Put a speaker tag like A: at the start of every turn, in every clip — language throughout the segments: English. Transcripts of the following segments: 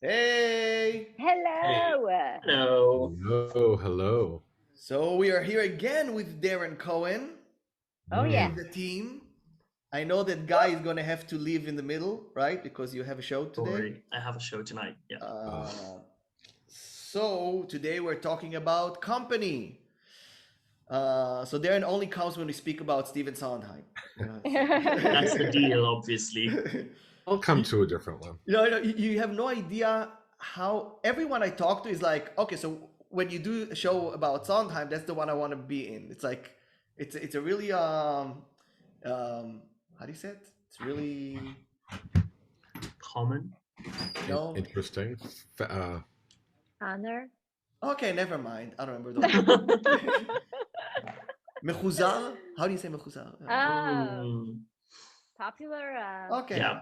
A: Hey!
B: Hello!
C: Hello.
D: Hello, hello.
A: So we are here again with Darren Cohen
B: Oh, yeah.
A: and the team. I know that Guy is going to have to leave in the middle, right? Because you have a show today.
C: Sorry, I have a show tonight. Yeah.
A: So today we're talking about company. So Darren only comes when we speak about Stephen Sondheim.
C: That's the deal, obviously.
D: I'll come to a different one.
A: You have no idea how everyone I talk to is like, okay, so when you do a show about Sondheim, that's the one I want to be in. It's like, it's a really how do you say it? It's really
C: Common.
A: no
D: Interesting.
B: Honor.
A: Okay, never mind. I don't remember the מחוזר? How do you say מחוזר?
B: Popular.
A: Okay.
C: Yeah.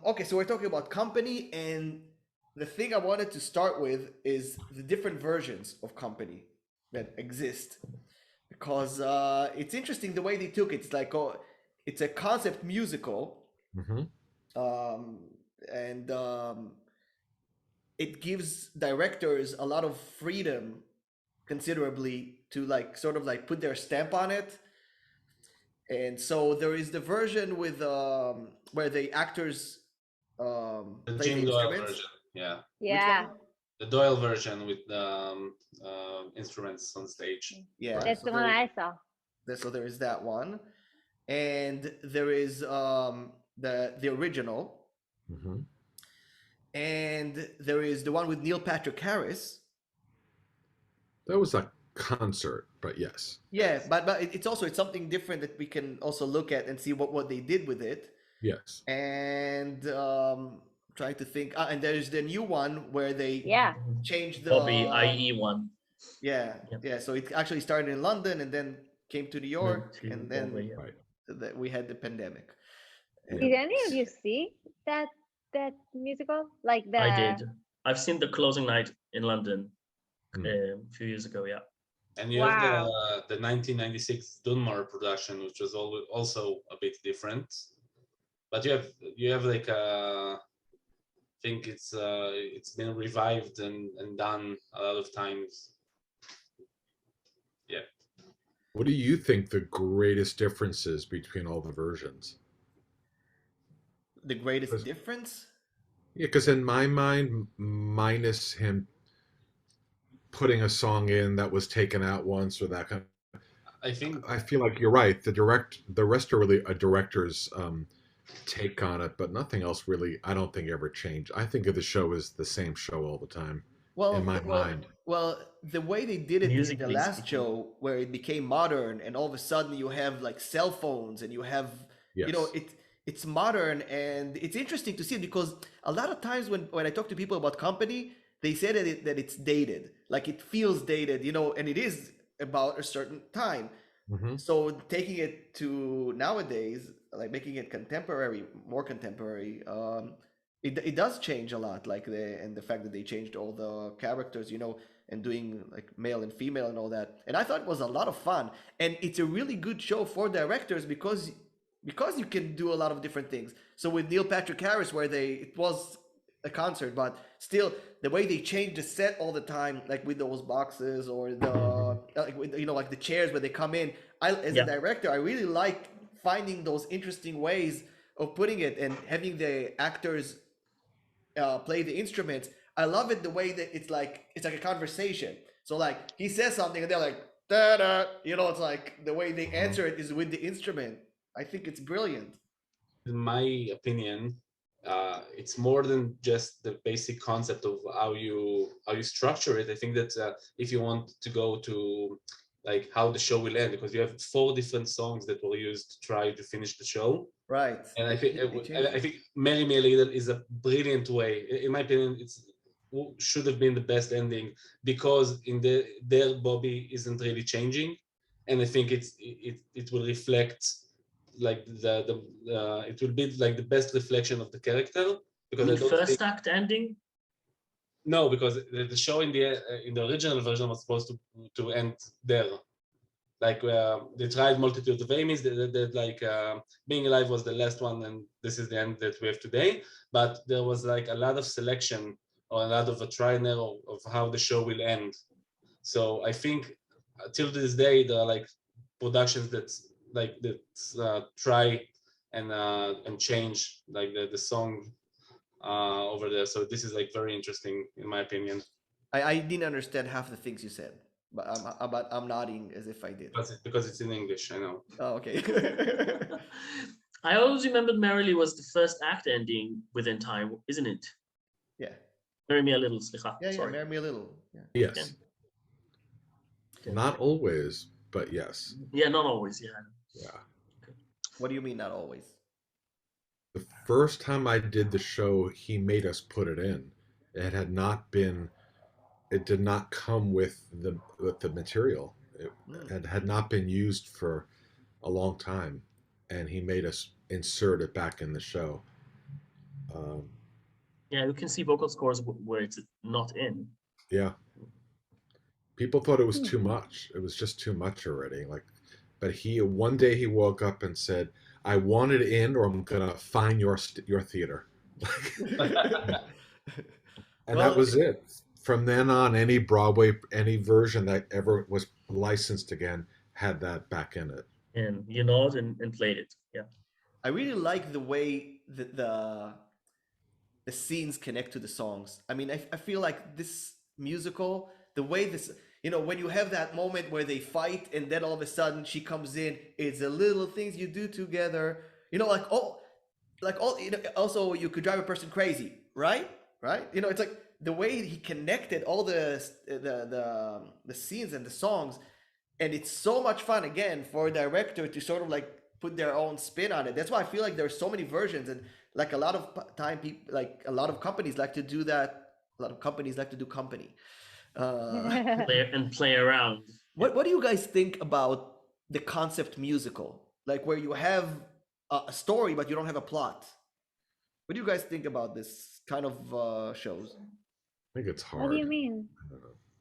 A: Okay, so we're talking about company, and the thing I wanted to start with is the different versions of company that exist, because it's interesting the way they took it. It's like it's a concept musical, and it gives directors a lot of freedom, considerably, to like sort of like put their stamp on it. And so there is the version with where the actors
E: the
A: play
E: Jim
A: the
E: Doyle
A: instruments.
E: version, yeah.
B: Yeah.
E: The Doyle version with the instruments on stage.
A: Yeah,
B: That's
A: so
B: the one I saw.
A: So there is that one, and there is the original, and there is the one with Neil Patrick Harris.
D: That was a concert, but yes.
A: Yeah, but it's also something different that we can also look at and see what they did with it.
D: Yes.
A: And trying to think, and there's the new one where they changed the
C: Bobby IE one.
A: Yeah. So it actually started in London and then came to New York, and then we had the pandemic.
B: Did any of you see that musical? Like the
C: I did. I've seen the closing night in London a few years ago. Yeah.
E: And you have the 1996 Dunmore production, which was also a bit different. But you have like I think it's been revived and done a lot of times. Yeah.
D: What do you think the greatest difference is between all the versions?
A: The greatest difference?
D: Yeah, because in my mind, minus him putting a song in that was taken out once or that kind of, I feel like you're right. The rest are really a director's take on it, but nothing else really, I don't think, ever changed. I think of the show as the same show all the time. In my mind.
A: Well, the way they did it in the last show, where it became modern, and all of a sudden you have like cell phones, and you have, it's modern, and it's interesting to see it, because a lot of times when I talk to people about company, they say that it's dated, like it feels dated, and it is about a certain time. So taking it to nowadays, like making it contemporary, more contemporary, it does change a lot, like the fact that they changed all the characters, and doing like male and female and all that. And I thought it was a lot of fun, and it's a really good show for directors because you can do a lot of different things. So with Neil Patrick Harris, where it was a concert, but still the way they change the set all the time, like with those boxes or the like the chairs where they come in. As a director, I really like finding those interesting ways of putting it and having the actors play the instruments. I love it the way that it's like a conversation. So like he says something and they're like da da, it's like the way they answer it is with the instrument. I think it's brilliant.
E: In my opinion, it's more than just the basic concept of how you structure it. I think that if you want to go to like how the show will end, because you have 4 different songs that were used to try to finish the show.
A: Right.
E: And I think Mary Little is a brilliant way. In my opinion, should have been the best ending, because in their Bobby isn't really changing, and I think it will reflect like it will be like the best reflection of the character, because
C: the first act ending.
E: No, because the show in the original version was supposed to end there, Like they tried multitude of aims. Like Being Alive was the last one, and this is the end that we have today. But there was like a lot of selection or a lot of a try and error of how the show will end. So I think till this day there are like productions that try and change like the song over there. So this is like very interesting in my opinion.
A: I didn't understand half the things you said, but I'm nodding as if I did.
E: Because it's in English, I know.
A: Oh, okay.
C: I always remembered Merrily was the first act ending within time, isn't it?
A: Yeah.
C: Marry Me a Little, slicha.
A: Yeah,
C: Sorry.
A: Marry Me a Little. Yeah.
D: Yes. Yeah. Not always, but yes.
C: Yeah, not always, yeah.
D: Yeah.
A: What do you mean not always?
D: The first time I did the show, he made us put it in. It did not come with the material. It had not been used for a long time, and he made us insert it back in the show.
C: Yeah, you can see vocal scores where it's not in.
D: Yeah. People thought it was too much. It was just too much already. But one day he woke up and said, "I want it in, or I'm gonna find your theater." And that was it. From then on, any version that ever was licensed again had that back in it.
C: And you nod and played it. Yeah.
A: I really like the way that the scenes connect to the songs. I mean, I feel like this musical, the way this, when you have that moment where they fight and then all of a sudden she comes in, it's the little things you do together. Also you could drive a person crazy, right? Right? It's like the way he connected all the scenes and the songs, and it's so much fun again for a director to sort of like put their own spin on it. That's why I feel like there's so many versions, and like a lot of time people, like a lot of companies like to do that. A lot of companies like to do company.
C: Play around.
A: What do you guys think about the concept musical? Like where you have a story but you don't have a plot. What do you guys think about this kind of shows?
D: I think it's hard.
B: What do you mean?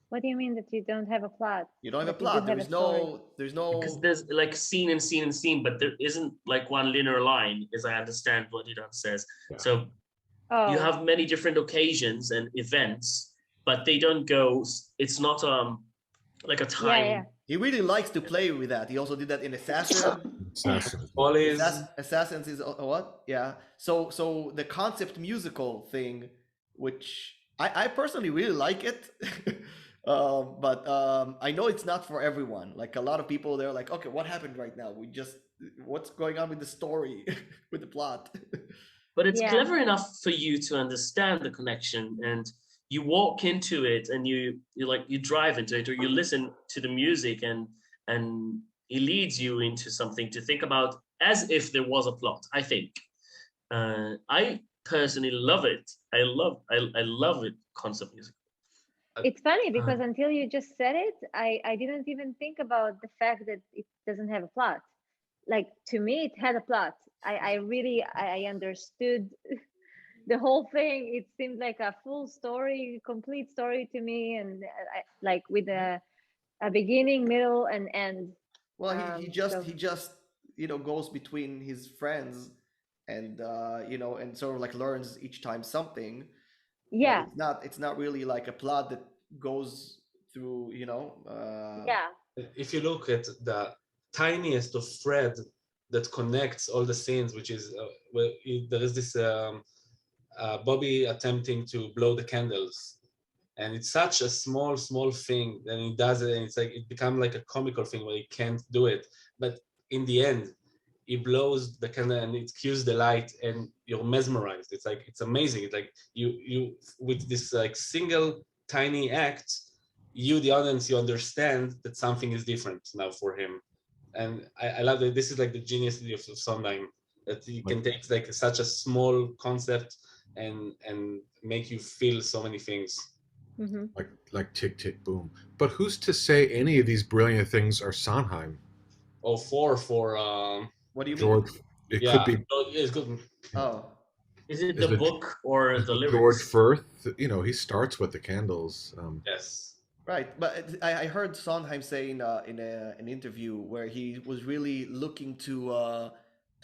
B: What do you mean that you don't have a plot?
A: You don't have a plot. There's no.
C: Because there's like scene and scene and scene, but there isn't like one linear line, as I understand what Idan says. Yeah. So you have many different occasions and events, but they don't go. It's not like a time.
B: Yeah.
A: He really likes to play with that. He also did that in Assassins. Assassins is what? Yeah. So the concept musical thing, which I personally really like it. But I know it's not for everyone. Like a lot of people, they're like, okay, what happened right now? What's going on with the story, with the plot?
C: But it's clever enough for you to understand the connection, and you walk into it, and you drive into it, or you listen to the music, and it leads you into something to think about as if there was a plot. I think I personally love it. I love it, concept music.
B: It's funny because until you just said it, I didn't even think about the fact that it doesn't have a plot. Like to me, it had a plot. I really understood the whole thing. It seemed like a full story, complete story to me, and like with a beginning, middle, and end.
A: Well, he just goes between his friends, and and sort of like learns each time something.
B: Yeah,
A: it's not really like a plot that goes through.
B: Yeah.
E: If you look at the tiniest of thread that connects all the scenes, which is there is this Bobby attempting to blow the candles, and it's such a small thing, and he does it, and it's like it becomes like a comical thing where he can't do it, but in the end he blows the candle and it cues the light and you're mesmerized. It's like it's amazing. It's like you with this like single tiny act, the audience, you understand that something is different now for him. And I love that this is like the genius of Sondheim, that you can take like such a small concept and make you feel so many things.
B: Mm-hmm.
D: Like Tick Tick Boom. But who's to say any of these brilliant things are Sondheim?
E: Oh, for
A: what do you
D: George
A: mean?
D: It could be.
E: It's good.
A: Oh,
C: is it the book or the lyrics?
D: George Firth, he starts with the candles.
E: Yes.
A: Right, but I heard Sondheim saying in an interview where he was really looking to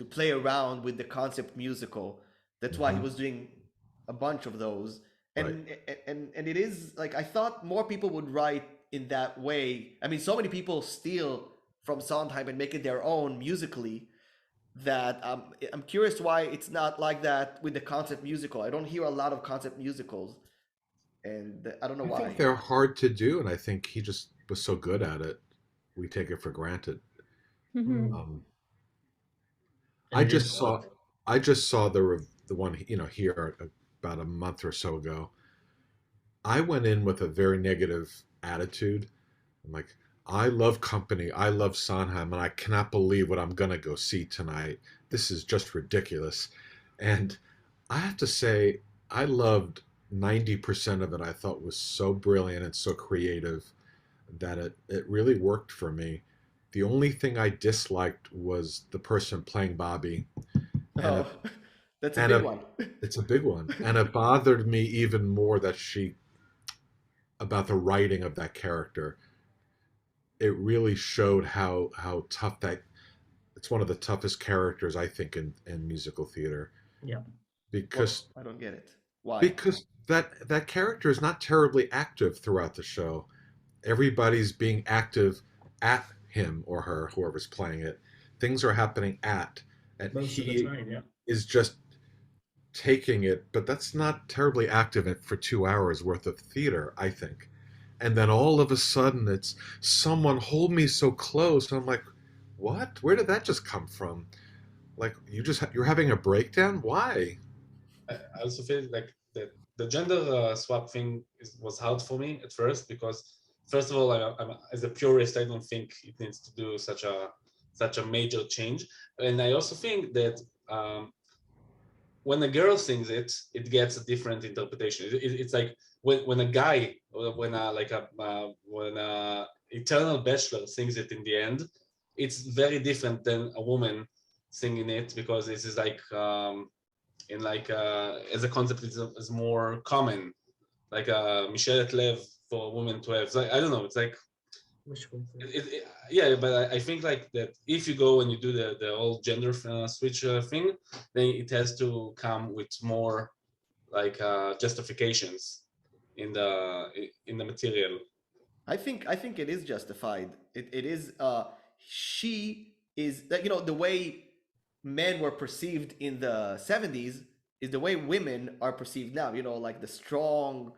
A: play around with the concept musical. That's why he was doing a bunch of those, and and it is like I thought more people would write in that way. I mean, so many people steal from Sondheim and make it their own musically. That I'm curious why it's not like that with the concept musical. I don't hear a lot of concept musicals, and I don't know why.
D: I think they're hard to do, and I think he just was so good at it. We take it for granted. I just saw the one here about a month or so ago. I went in with a very negative attitude. I'm like, I love company, I love Sondheim, and I cannot believe what I'm gonna go see tonight. This is just ridiculous. And I have to say, I loved 90% of it. I thought was so brilliant and so creative that it really worked for me. The only thing I disliked was the person playing Bobby.
A: That's a big one.
D: It's a big one. And it bothered me even more that about the writing of that character. It really showed how tough it's one of the toughest characters, I think, in musical theater.
C: Yeah.
D: Because
A: I don't get it. Why?
D: Because that character is not terribly active throughout the show. Everybody's being active at him or her, whoever's playing it. Things are happening and
C: most
D: he
C: of the time, yeah.
D: is just taking it, but that's not terribly active for 2 hours worth of theater, I think. And then all of a sudden it's someone hold me so close. And I'm like, what? Where did that just come from? Like you're having a breakdown? Why?
E: I also feel like the gender swap thing was hard for me at first because, first of all, I'm as a purist, I don't think it needs to do such a major change, and I also think that when a girl sings it, it gets a different interpretation. It's like when a guy, when a eternal bachelor sings it in the end, it's very different than a woman singing it because this is like. As a concept is more common, like Michelle Lev for a woman to have. So I don't know. It's like, yeah, but I think like that if you go and you do the whole gender switch thing, then it has to come with more like justifications in the material.
A: I think it is justified. It is. She is like the way men were perceived in the 70s is the way women are perceived now, like the strong,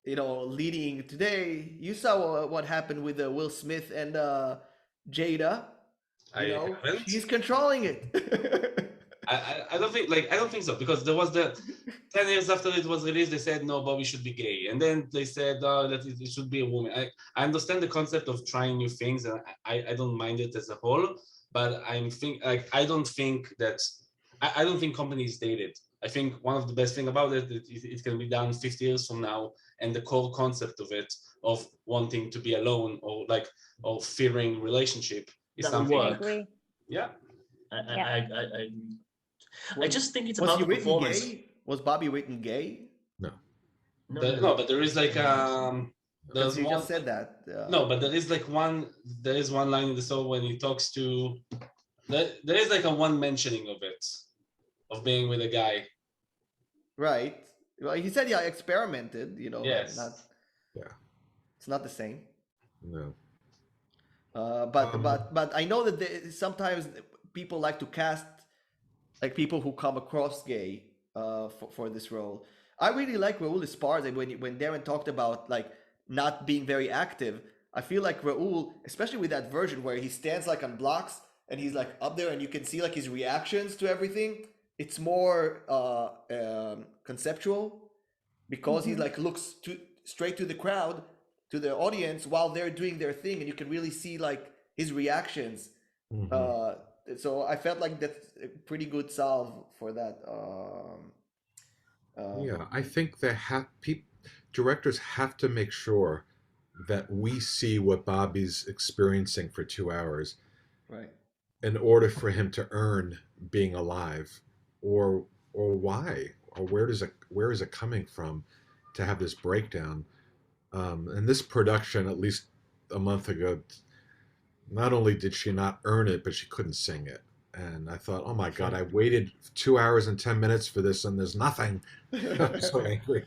A: leading today. You saw what happened with Will Smith and Jada. She's controlling it.
E: I don't think so, because there was 10 years after it was released, they said no, Bobby should be gay, and then they said that it should be a woman. I understand the concept of trying new things, and I don't mind it as a whole. But I don't think company is dated. I think one of the best thing about it can be done 50 years from now, and the core concept of it, of wanting to be alone or fearing relationship, is something.
B: I agree.
E: Yeah.
C: I just think it's about the performance.
A: Gay? Was Bobby written gay?
D: No.
E: No, but there is like
A: Because you just said that.
E: No, but there is one line in the song when he talks to. There is like a one mentioning of it, of being with a guy.
A: Right. Well, he said, I experimented.
E: Yes.
A: It's not the same.
D: No.
A: But I know that sometimes people like to cast like people who come across gay for this role. I really like Raoul Esparza when Darren talked about like not being very active. I feel like Raoul, especially with that version where he stands like on blocks and he's like up there and you can see like his reactions to everything. It's more conceptual because he like looks straight to the crowd, to the audience while they're doing their thing, and you can really see like his reactions. So I felt like that's a pretty good solve for that.
D: Yeah, I think directors have to make sure that we see what Bobby's experiencing for 2 hours,
A: right?
D: In order for him to earn being alive, or why, or where is it coming from to have this breakdown? And this production, at least a month ago, not only did she not earn it, but she couldn't sing it. And I thought, oh my God, I waited 2 hours and 10 minutes for this and there's nothing. I'm so angry.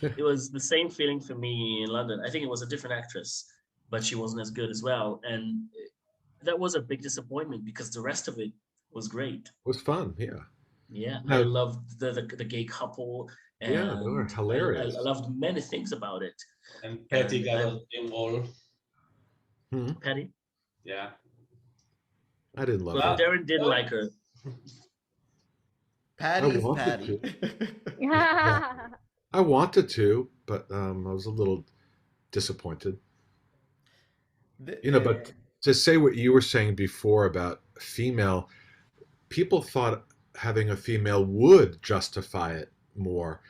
C: It was the same feeling for me in London. I think it was a different actress, but she wasn't as good as well. And that was a big disappointment because the rest of it was great.
D: It was fun, yeah.
C: Yeah, I loved the gay couple. And
D: yeah, they were hilarious.
C: I loved many things about it.
E: And Patty got a dream role.
C: Patty?
E: Yeah.
D: I didn't love her.
C: Darren didn't like her.
A: Patty's Patty.
D: Yeah. I wanted to, but I was a little disappointed. But to say what you were saying before about female, people thought having a female would justify it more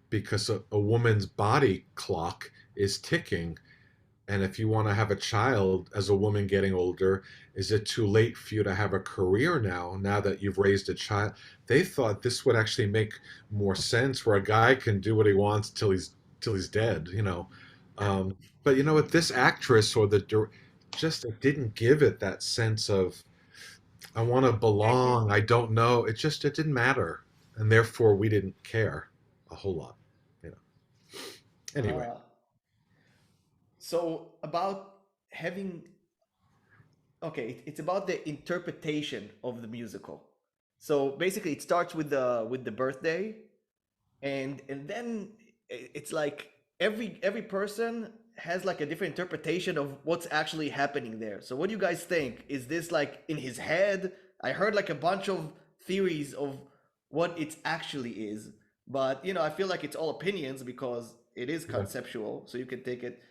D: because a woman's body clock is ticking. And if you want to have a child as a woman getting older, is it too late for you to have a career now that you've raised a child? They thought this would actually make more sense where a guy can do what he wants till he's dead, But with this actress or it didn't give it that sense of, I want to belong. I don't know. It didn't matter. And therefore we didn't care a whole lot, Anyway.
A: So about it's about the interpretation of the musical. So basically it starts with the birthday and then it's like every person has like a different interpretation of what's actually happening there. So what do you guys think? Is this like in his head? I heard like a bunch of theories of what it actually is, but I feel like it's all opinions because it is conceptual, so you can take it.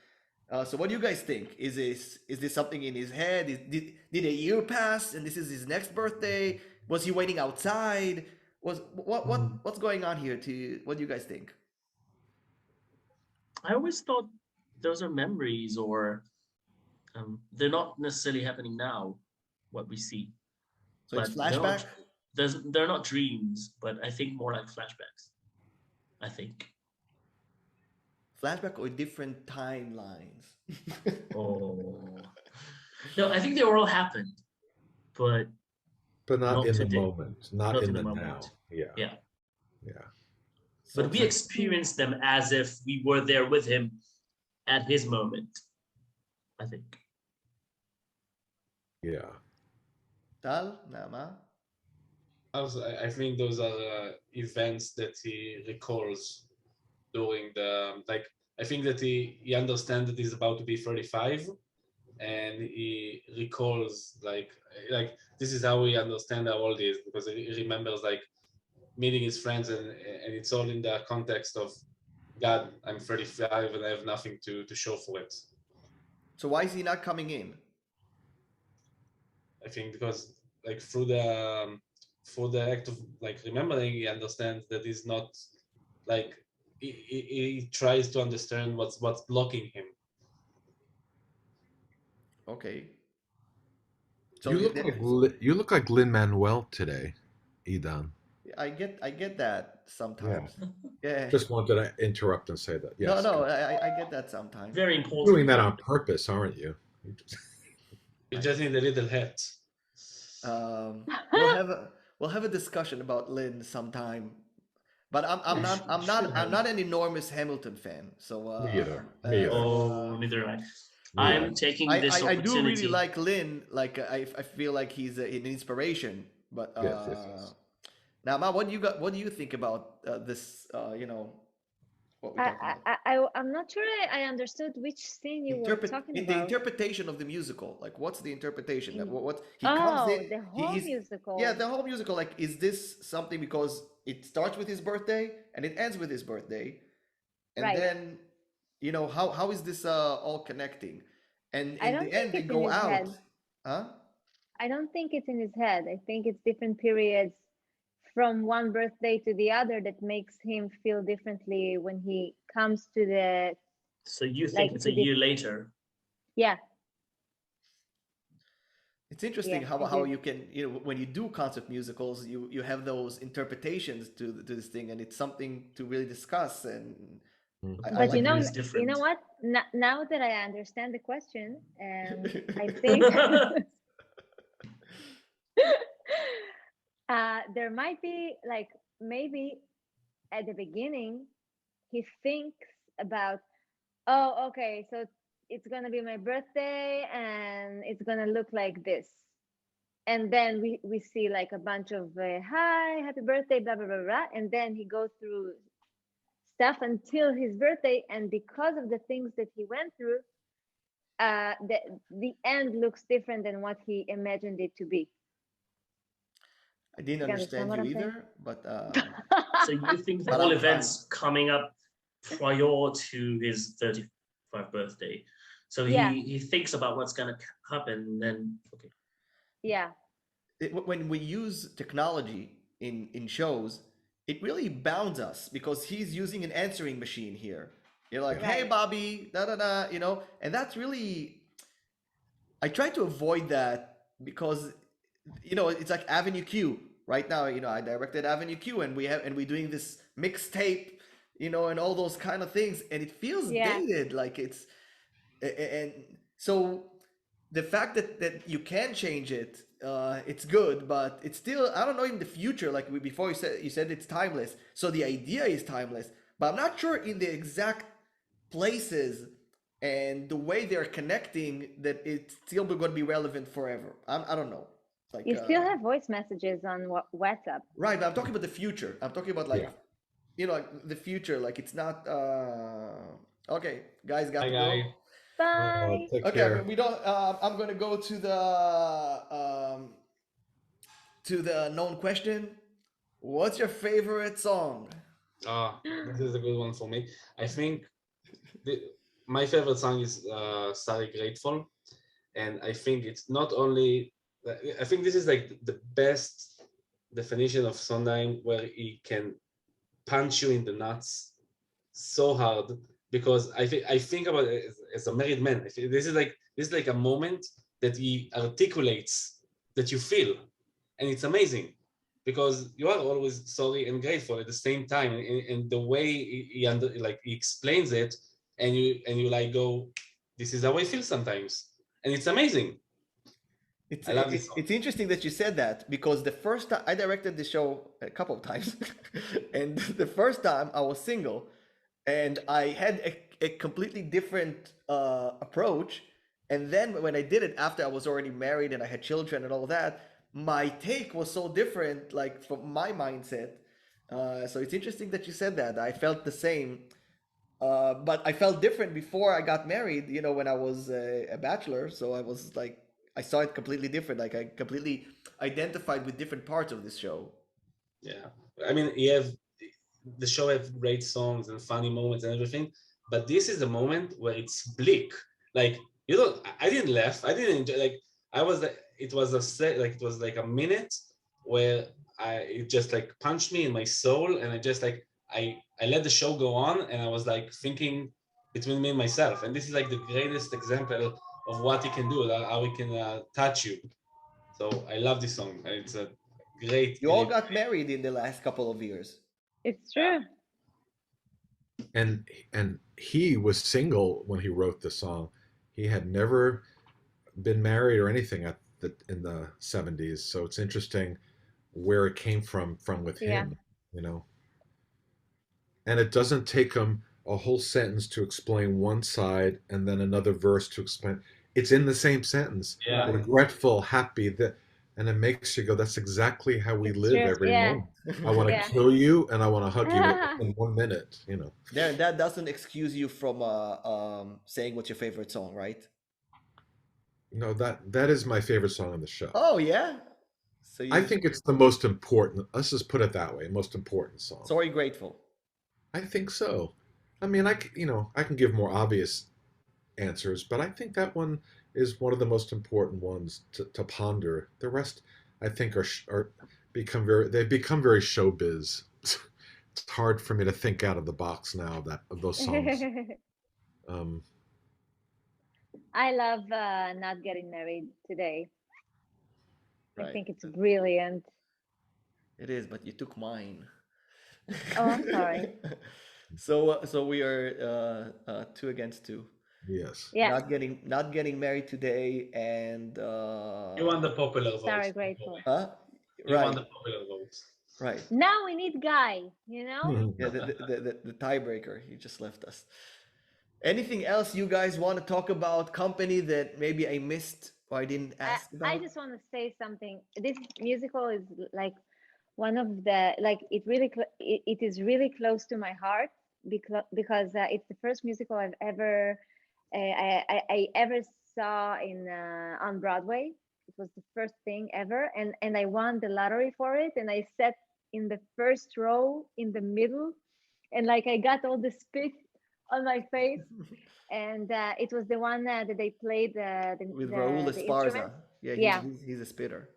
A: So what do you guys think? Is this something in his head? Did a year pass and this is his next birthday? Was he waiting outside? What's going on here? What do you guys think?
C: I always thought those are memories, or they're not necessarily happening now. What we see,
A: so it's flashback.
C: They're not dreams, but I think more like flashbacks. I think.
A: Flashback or different timelines?
C: No, I think they all happened, but
D: not in the moment, not in the now.
C: Yeah.
A: So
C: but we experienced them as if we were there with him at his moment, I think.
D: Yeah.
A: Tal, Na'ama?
E: I think those are events that he recalls during I think that he understands that he's about to be 35 and he recalls like this is how he understands how old he is, because he remembers like meeting his friends and it's all in the context of, God, I'm 35 and I have nothing to show for it.
A: So why is he not coming in?
E: I think because like through the act of like remembering, he understands that he's not like he tries to understand what's blocking him.
A: Okay. So
D: you look like Lin-Manuel today, Idan.
A: I get that sometimes. Yeah.
D: Just wanted to interrupt and say that. Yes.
A: No, I get that sometimes.
C: Very important.
D: You're doing that on purpose, aren't you?
E: You just need a little hat.
A: We'll have a discussion about Lin sometime. But I'm not an enormous Hamilton fan. So
D: me either.
C: Neither am I. I'm taking this opportunity.
A: I do really like Lin. Like I feel like he's an inspiration. But
D: yes.
A: Now, what do you think about this? What we're talking
B: about? I'm not sure I understood which scene you were talking about.
A: The interpretation of the musical. Like, what's the interpretation? What he
B: comes in? The whole musical.
A: Yeah, the whole musical. Like, is this something because it starts with his birthday and it ends with his birthday, and then how is this all connecting? And in the end, they go out. Huh?
B: I don't think it's in his head. I think it's different periods from one birthday to the other that makes him feel differently when he comes to the.
C: So you think it's a year later?
B: Yeah.
A: It's interesting how you can, when you do concept musicals, you have those interpretations to this thing, and it's something to really discuss. And
B: But you know what? Now that I understand the question, I think there might be like maybe at the beginning he thinks about, oh, okay, so it's gonna be my birthday and it's gonna look like this, and then we see like a bunch of hi, happy birthday, blah blah blah blah, and then he goes through stuff until his birthday, and because of the things that he went through, the end looks different than what he imagined it to be.
A: I didn't understand you either, but
C: so you think the whole event's coming up prior to his 35th birthday, so he thinks about what's gonna happen, and then okay.
B: Yeah.
A: When we use technology in shows, it really bounds us because he's using an answering machine here. You're like, hey, Bobby, da da da, you know, and that's really. I try to avoid that because, you know, it's like Avenue Q right now. You know, I directed Avenue Q, and we're doing this mixtape, you know, and all those kind of things, and it feels dated, like it's, and so the fact that you can change it, it's good, but it's still, I don't know, in the future, like before you said it's timeless, so the idea is timeless, but I'm not sure in the exact places and the way they're connecting that it's still going to be relevant forever. I don't know. Like,
B: you still have voice messages on WhatsApp.
A: Right, but I'm talking about the future. I'm talking about like, you know, like the future. Like it's not. Okay, guys, got to go.
B: Bye.
A: Okay, care. We don't. I'm going to go to the known question. What's your favorite song?
E: This is a good one for me. I think my favorite song is Sorry Grateful, and I think it's not only. I think this is like the best definition of Sondheim, where he can punch you in the nuts so hard, because I think about it as a married man. I think this is like a moment that he articulates that you feel, and it's amazing because you are always sorry and grateful at the same time, and the way he explains it, and you like go, this is how I feel sometimes, and it's amazing.
A: It's interesting that you said that, because the first time I directed the show a couple of times, and the first time I was single, and I had a completely different approach, and then when I did it after I was already married and I had children and all that, my take was so different, like from my mindset. So it's interesting that you said that. I felt the same, but I felt different before I got married. You know, when I was a bachelor, so I was like. I saw it completely different. Like I completely identified with different parts of this show.
E: Yeah, I mean, the show have great songs and funny moments and everything, but this is the moment where it's bleak. Like I didn't laugh. I didn't enjoy. Like it was like a minute where it just like punched me in my soul, and I just like I let the show go on, and I was like thinking between me and myself. And this is like the greatest example of what he can do, how he can touch you. So I love this song. It's a great.
A: You all got married in the last couple of years.
B: It's true.
D: And he was single when he wrote the song. He had never been married or anything in the 70s. So it's interesting where it came from with him, you know. And it doesn't take him a whole sentence to explain one side and then another verse to explain. It's in the same sentence.
E: Yeah.
D: Regretful, happy, and it makes you go, that's exactly how we live every moment. I want to kill you and I want to hug you in 1 minute, you know.
A: That doesn't excuse you from saying what's your favorite song, right?
D: No, that is my favorite song on the show.
A: Oh, yeah? So
D: I think it's the most important, let's just put it that way, most important song.
A: Sorry Grateful.
D: I think so. I mean, I can give more obvious answers, but I think that one is one of the most important ones to ponder. The rest, I think, they've become very showbiz. It's hard for me to think out of the box now of those songs.
B: I love Not Getting Married Today.
A: Right.
B: I think it's brilliant.
A: It is, but you took mine.
B: Oh, I'm sorry.
A: So we are 2-2.
D: Yes.
B: Yeah.
A: Not getting married today, and
E: You want the popular vote.
B: Sorry, grateful.
A: huh?
E: You
A: Right.
E: want the popular vote.
A: Right.
B: Now we need Guy, you know?
A: Yeah, the tiebreaker. He just left us. Anything else you guys want to talk about company that maybe I missed or I didn't ask about?
B: I just want to say something. This musical is like one of the, like, it is really close to my heart because it's the first musical I've ever I ever saw in on Broadway. It was the first thing ever, and I won the lottery for it, and I sat in the first row in the middle, and like I got all the spit on my face, and it was the one that they played
A: with Raul Esparza.
B: instrument.
A: Yeah, he's a spitter.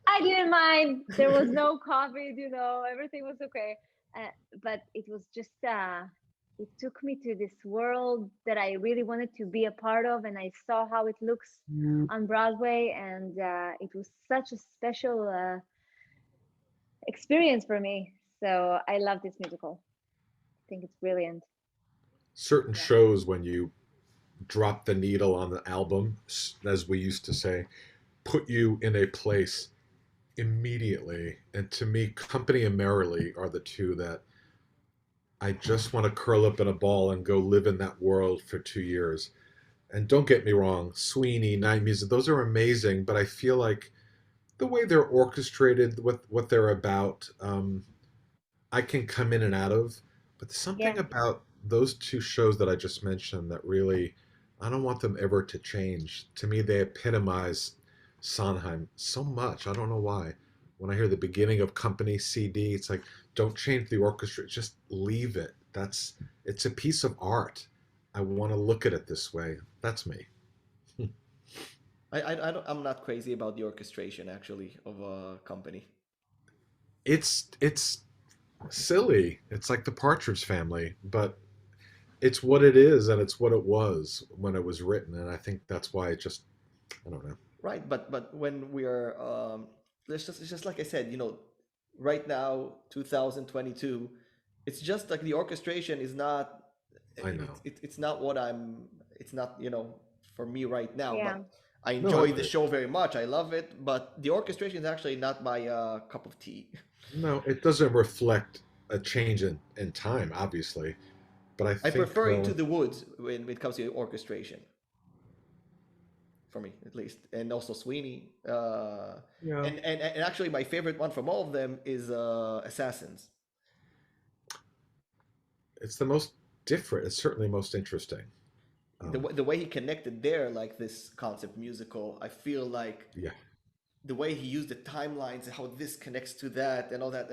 B: I didn't mind. There was no COVID, you know, everything was okay. But it was just, it took me to this world that I really wanted to be a part of. And I saw how it looks on Broadway. And it was such a special experience for me. So I love this musical. I think it's brilliant.
D: Certain shows, when you drop the needle on the album, as we used to say, put you in a place immediately. And to me, Company and Merrily are the two that I just want to curl up in a ball and go live in that world for 2 years. And don't get me wrong, Sweeney, Night Music, those are amazing, but I feel like the way they're orchestrated, what they're about, I can come in and out of. But there's something about those two shows that I just mentioned that really, I don't want them ever to change. To me, they epitomize Sondheim so much. I don't know why. When I hear the beginning of Company CD, it's like, don't change the orchestra, just leave it. It's a piece of art. I want to look at it this way. That's me.
A: I'm not crazy about the orchestration actually of a Company.
D: It's silly. It's like the Partridge Family, but it's what it is, and it's what it was when it was written, and I think that's why it just, I don't know.
A: Right, but when we are, it's just like I said, you know, right now, 2022, it's just like the orchestration is not.
D: I know.
A: It's not what it's not, you know, for me right now.
B: Yeah.
A: But I enjoy the show very much. I love it, but the orchestration is actually not my cup of tea.
D: No, it doesn't reflect a change in time, obviously. But I
A: prefer Into the Woods when it comes to orchestration. For me, at least, and also Sweeney. And actually, my favorite one from all of them is Assassins.
D: It's the most different. It's certainly most interesting.
A: The way he connected there, like this concept musical, I feel like the way he used the timelines and how this connects to that and all that.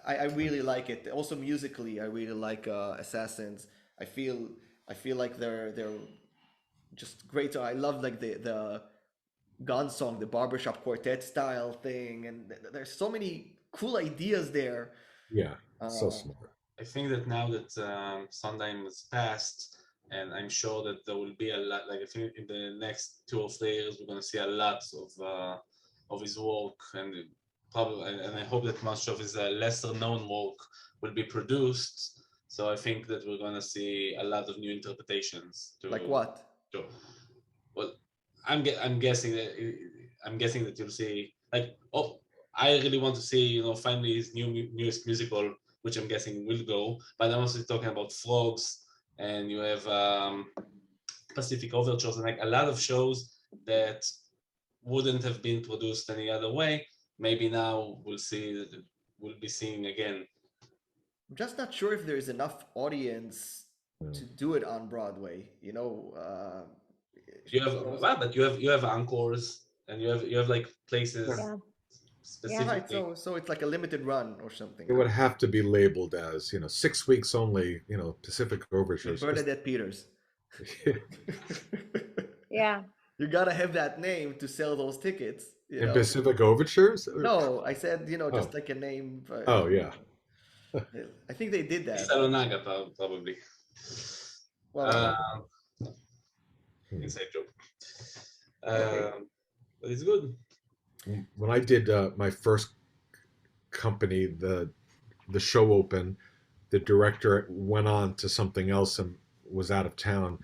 A: I really like it. Also musically, I really like Assassins. I feel like they're just great. So I love like the gun song, the barbershop quartet style thing, and there's so many cool ideas there.
D: Yeah, so smart.
E: I think that now that Sondheim has passed, and I'm sure that there will be a lot. Like I think in the next 2 or 3 years, we're going to see a lot of his work, and probably, and I hope that much of his lesser known work will be produced. So I think that we're going to see a lot of new interpretations.
A: Like what?
E: Well, I'm guessing that you'll see, like, I really want to see, you know, finally his newest musical, which I'm guessing will go. But I'm also talking about Frogs, and you have Pacific Overtures, and like a lot of shows that wouldn't have been produced any other way. Maybe now we'll be seeing again.
A: I'm just not sure if there's enough audience to do it on Broadway. You know,
E: you have encores, and you have like places specifically.
A: Right, so it's like a limited run or something.
D: It would have to be labeled as, you know, 6 weeks only, you know, Pacific Overtures.
A: Bernadette Peters.
B: Yeah.
A: You gotta have that name to sell those tickets.
D: In Pacific Overtures?
A: No, I said, you know, just like a name.
D: Oh, yeah.
A: I think they did that.
E: Salonaga, probably.
A: Well,
E: inside joke. But it's good.
D: When I did my first company, the show opened. The director went on to something else and was out of town.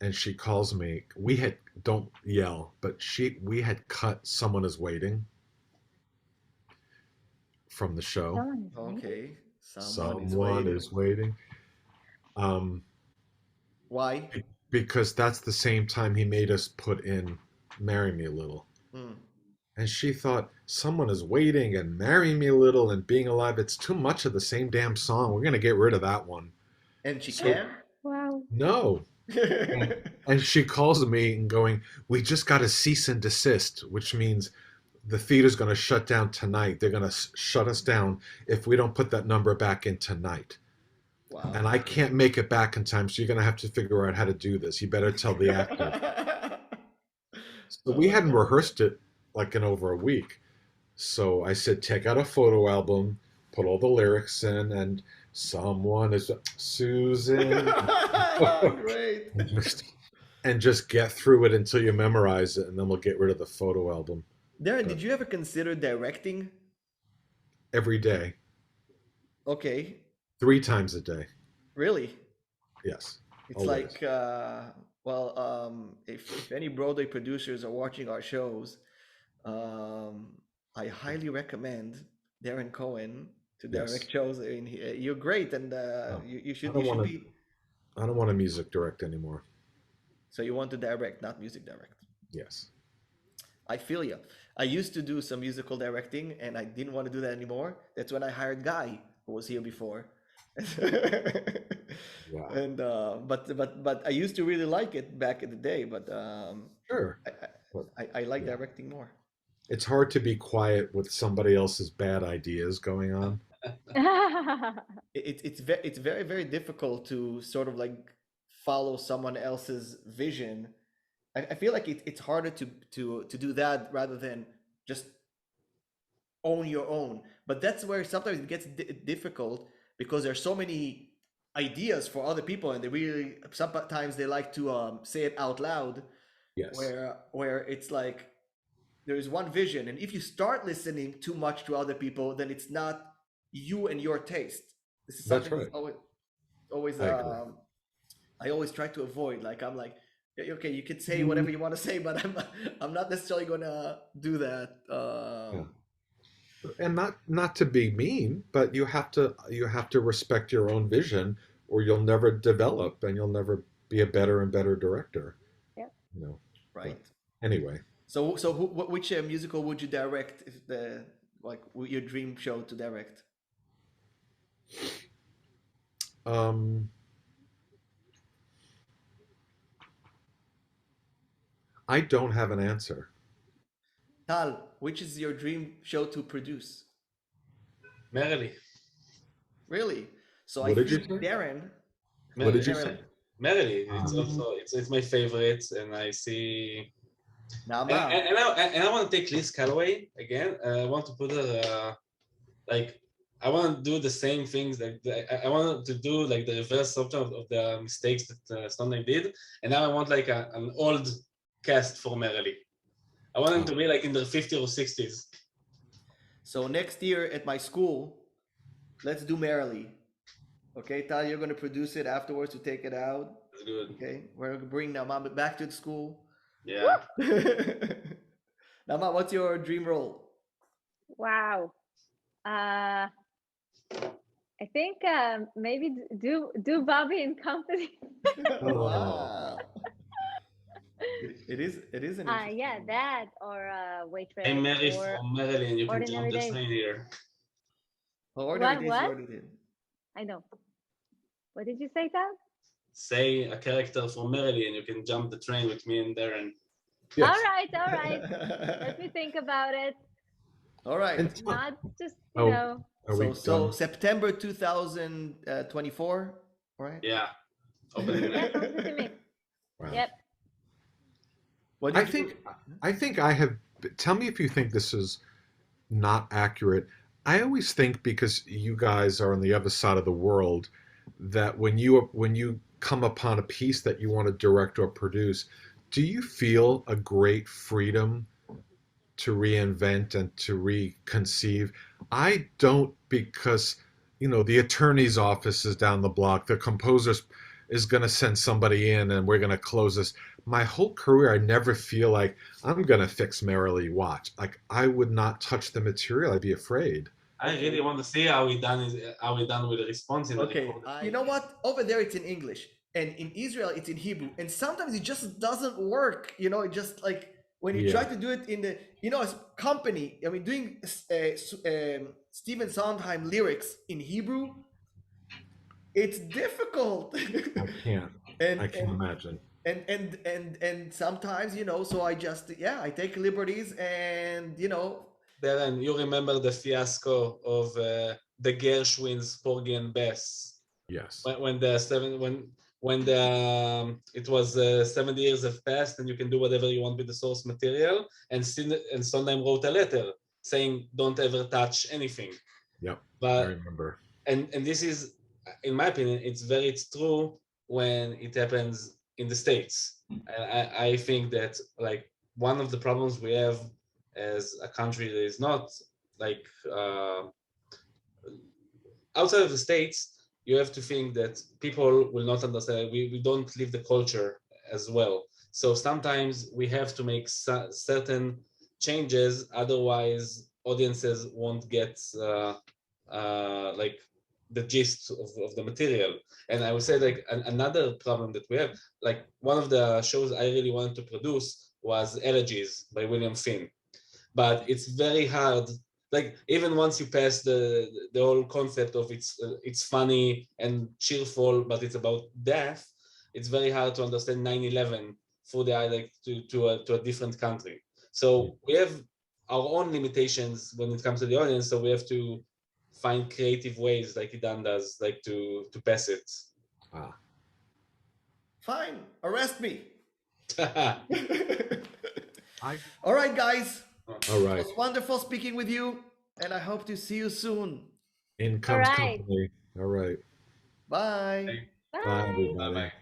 D: And she calls me. Don't yell, but we had cut Someone Is Waiting from the show.
A: Okay.
D: Someone is waiting.
A: Why?
D: Because that's the same time he made us put in Marry Me a Little. And she thought, Someone Is Waiting and Marry Me a Little and Being Alive, it's too much of the same damn song. We're going to get rid of that one.
A: And she can?
B: Wow.
D: No. And she calls me and going, we just got a cease and desist, which means the theater's going to shut down tonight. They're going to shut us down if we don't put that number back in tonight.
A: Wow.
D: And I can't make it back in time, so you're going to have to figure out how to do this. You better tell the actor. So we hadn't rehearsed it like in over a week. So I said, take out a photo album, put all the lyrics in, and someone is Susan.
A: Great.
D: And just get through it until you memorize it, and then we'll get rid of the photo album.
A: Darren, did you ever consider directing?
D: Every day.
A: Okay.
D: 3 times a day.
A: Really?
D: Yes.
A: It's
D: always.
A: like, if any Broadway producers are watching our shows, I highly recommend Darren Cohen to direct shows. I mean, you're great, and you should be.
D: I don't want to music direct anymore.
A: So you want to direct, not music direct?
D: Yes.
A: I feel you. I used to do some musical directing, and I didn't want to do that anymore. That's when I hired Guy, who was here before.
D: Wow.
A: And but I used to really like it back in the day. But
D: sure,
A: I like directing more.
D: It's hard to be quiet with somebody else's bad ideas going on.
A: It's very, very difficult to sort of like follow someone else's vision. I feel like it's harder to do that rather than just own your own. But that's where sometimes it gets difficult, because there's so many ideas for other people, and sometimes they like to say it out loud.
D: Yes.
A: Where it's like there is one vision, and if you start listening too much to other people, then it's not you and your taste. This is something that's always I always try to avoid. Like, I'm like, okay, you can say whatever you want to say, but I'm not necessarily gonna do that.
D: And not to be mean, but you have to respect your own vision, or you'll never develop, and you'll never be a better and better director.
B: Yep.
D: You know.
A: Right.
D: But anyway.
A: So which musical would you direct, if your dream show to direct?
D: I don't have an answer.
A: Tal, which is your dream show to produce?
E: Merrily.
A: Really? So
D: what did you say?
A: Darren.
D: What did you say?
E: Merrily. It's also it's my favorite, and I see.
A: Na'ama.
E: And I want to take Liz Calloway again. I want to put her I want to do the same things I want to do, like the reverse of the mistakes that Sondheim did, and now I want like an old cast for Merrily. I want them to be like in their 50s or 60s.
A: So next year at my school, let's do Merrily. Okay, Tal, you're going to produce it afterwards to take it out.
E: That's good.
A: Okay, we're going to bring Na'ama back to the school.
E: Yeah.
A: Na'ama, what's your dream role?
B: Wow. I think maybe do Bobby and Company.
A: Wow. It is an
B: yeah, that or Waitress.
E: Hey, Mary
B: or
E: from Merrily, and you can
B: Ordinary
E: jump the
B: Days.
E: train here.
A: Ordinary Days
B: What?
A: you already did.
B: I know. What did you say, Tal?
E: Say a character from Merrily, and you can jump the train with me and Darren.
D: Yes.
B: All right. Let me think about it.
A: All right.
B: Not just, you know.
A: So September 2024, right?
E: Yeah.
B: Yeah, sounds good to me.
D: Wow.
B: Yep.
D: I think I have. Tell me if you think this is not accurate. I always think, because you guys are on the other side of the world, that when you come upon a piece that you want to direct or produce, do you feel a great freedom to reinvent and to reconceive? I don't, because the attorney's office is down the block. The composer is going to send somebody in and we're going to close this. My whole career, I never feel like I'm going to fix Merrily Watch. Like, I would not touch the material. I'd be afraid.
E: I really want to see how Idan will respond in the record.
A: You know what? Over there it's in English, and in Israel it's in Hebrew, and sometimes it just doesn't work. It just like when you try to do it in the as company. I mean, doing Stephen Sondheim lyrics in Hebrew, it's difficult.
D: I can't. I can't imagine.
A: And sometimes so I just I take liberties, and
E: Darren, you remember the fiasco of the Gershwins, Porgy and Bess?
D: Yes.
E: When it was 70 years have passed and you can do whatever you want with the source material, and Sondheim wrote a letter saying don't ever touch anything.
D: Yep.
E: But
D: I remember.
E: And this is, in my opinion, it's true when it happens in the States. I think that like one of the problems we have as a country that is not like outside of the States, you have to think that people will not understand. We don't live the culture as well. So sometimes we have to make certain changes, otherwise audiences won't get like the gist of the material. And I would say like another problem that we have, like one of the shows I really wanted to produce was Elegies by William Finn. But it's very hard. Like even once you pass the whole concept of it's funny and cheerful, but it's about death, it's very hard to understand 9/11 through the eye like to a different country. So we have our own limitations when it comes to the audience. So we have to find creative ways, like Idan does, like to pass it.
A: Fine, arrest me. All right, guys.
D: All right.
A: It was wonderful speaking with you, and I hope to see you soon.
D: In comes company. All right.
A: Bye.
B: Bye.
D: Bye, everybody.
E: Bye.